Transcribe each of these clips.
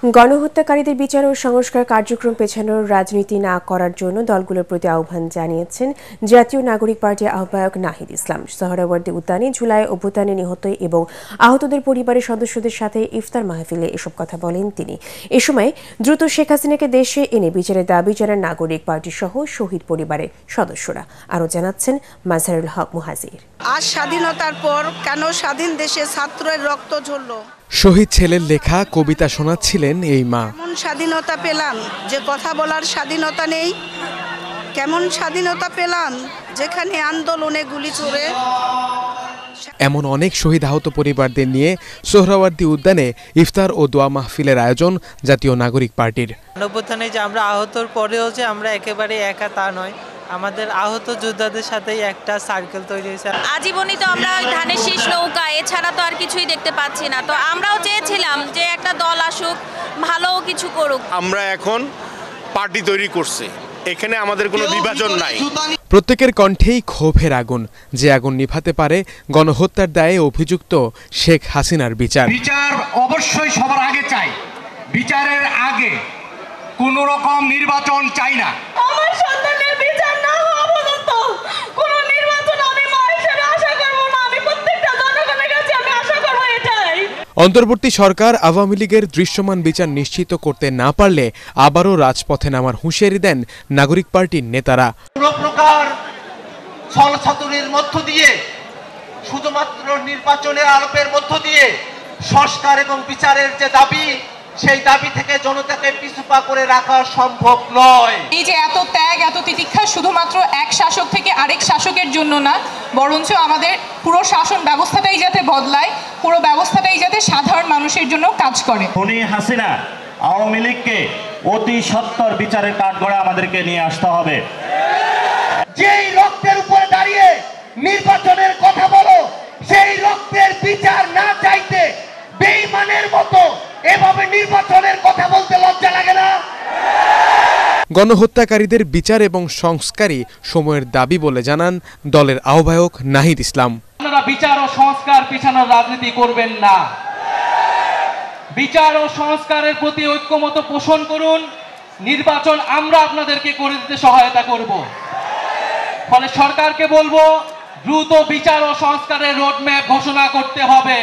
গণহত্যাকারীদের বিচার ও সংস্কার কার্যক্রম পেছানোর রাজনীতি না করার জন্য দলগুলোর প্রতি আহ্বান জানিয়েছেন জাতীয় নাগরিক পার্টির আহ্বায়ক নাহিদ ইসলাম। সোহরাওয়ার্দী উদ্যানে জুলাই অভ্যুত্থানে নিহত এবং আহতদের পরিবারের সদস্যদের সাথে ইফতার মাহফিলে এসব কথা বলেন তিনি। এ সময় দ্রুত শেখ হাসিনাকে দেশে এনে বিচারের দাবি জানান নাগরিক পার্টি সহ শহীদ পরিবারের সদস্যরা। আরও জানাচ্ছেন মাজহারুল হক মুহাজির। আজ স্বাধীনতার পর কেন স্বাধীন দেশে ছাত্রের রক্ত ঝরল? শহীদ ছেলের লেখা কবিতা শোনাচ্ছিলেন এই মা। কেমন স্বাধীনতা পেলাম যে কথা বলার স্বাধীনতা নেই? কেমন স্বাধীনতা পেলাম যেখানে আন্দোলনে গুলি চড়ে? এমন অনেক শহীদ আহত পরিবারদের নিয়ে সোহরাওয়ার্দী উদ্যানে ইফতার ও দোয়া মাহফিলের আয়োজন জাতীয় নাগরিক পার্টির। অভ্যুত্থানে যে আমরা আহতর পরেও যে আমরা একেবারে একা তা নয়, আমাদের আহত যোদ্ধাদের সাথেই একটা সার্কেল তৈরি হয়েছে। আজীবনই তো আমরা ধানের শীষ নৌকা, এছাড়া তো আর কিছুই দেখতে পাচ্ছি না। তো আমরাও চেয়েছিলাম যে একটা দল আসুক, ভালো কিছু করুক। আমরা এখন পার্টি তৈরি করছি, এখানে আমাদের কোনো বিভাজন নাই। প্রত্যেকের কণ্ঠেই ক্ষোভের আগুন, যে আগুন নিভাতে পারে গণহত্যার দায়ে অভিযুক্ত শেখ হাসিনার বিচার। বিচার অবশ্যই সবার আগে চাই, বিচারের আগে কোন রকম নির্বাচন চাই না। আমার সন্তানের বিচার না হওয়া পর্যন্ত কোন নির্বাচন আমি মা হিসেবে আশা করব না। আমি প্রত্যেকটা জনগণের কাছে আমি আশা করব এটাই। অন্তর্বর্তী সরকার আওয়ামী লীগের দৃশ্যমান বিচার নিশ্চিত করতে না পারলে আবারও রাজপথে নামার হুঁশিয়ারি দেন নাগরিক পার্টির নেতারা। কোনো প্রকার ছলছাতুরির মধ্য দিয়ে, শুধুমাত্র নির্বাচনের আলোপের মধ্য দিয়ে সংস্কার এবং বিচারের যে দাবি, সেই দাবি থেকে জনতাকে পিছুপা করে রাখা সম্ভব নয়। এই যে এত ত্যাগ, এত তিতিক্ষা শুধুমাত্র এক শাসক থেকে আরেক শাসকের জন্য না, বরঞ্চ আমাদের পুরো শাসন ব্যবস্থাটাই যাতে বদলায়, পুরো ব্যবস্থাটাই যাতে সাধারণ মানুষের জন্য কাজ করে। খুনি হাসিনা আওয়ামী লীগকে অতি সত্বর বিচারের কাঠগড়ে আমাদেরকে নিয়ে আসতে হবে। যেই রক্তের উপরে দাঁড়িয়ে নির্বাচনের কথা বলো, সেই রক্তের বিচার না চাইতে বেঈমানের মতো এভাবে নির্বাচনের কথা বলতে লজ্জা লাগে না? গণহত্যাকারীদের বিচার এবং সংস্কারই সময়ের দাবি বলে জানান দলের আহ্বায়ক নাহিদ ইসলাম। আপনারা বিচার ও সংস্কার পিছানোর রাজনীতি করবেন না। বিচার ও সংস্কারের প্রতি ঐক্যমত পোষণ করুন। নির্বাচন আমরা আপনাদেরকে করে দিতে সহায়তা করব। ফলে সরকারকে বলবো, দ্রুত বিচার ও সংস্কারের রোডম্যাপ ঘোষণা করতে হবে।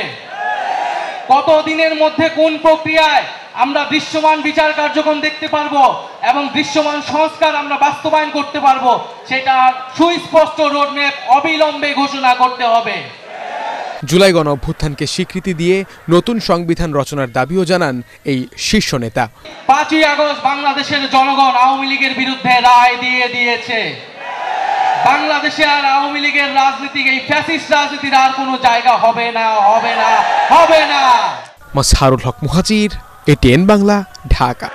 কত দিনের মধ্যে কোন প্রক্রিয়ায় আমরা দৃশ্যমান বিচার কার্যক্রম দেখতে পারবো এবং দৃশ্যমান সংস্কার আমরা বাস্তবায়ন করতে পারবো, সেটা সুস্পষ্ট রোডম্যাপ অবিলম্বে ঘোষণা করতে হবে। জুলাই গণ অভ্যুত্থানকে স্বীকৃতি দিয়ে নতুন সংবিধান রচনার দাবিও জানান এই শীর্ষ নেতা। 5ই আগস্ট বাংলাদেশের জনগণ আওয়ামী লীগের বিরুদ্ধে রায় দিয়ে দিয়েছে। বাংলাদেশে আর আওয়ামী লীগের রাজনীতি, এই ফ্যাসিস্ট রাজনীতির আর কোনো জায়গা হবে না, হবে না, হবে না। মাজহারুল হক মুহাজির, এটিএন বাংলা, ঢাকা।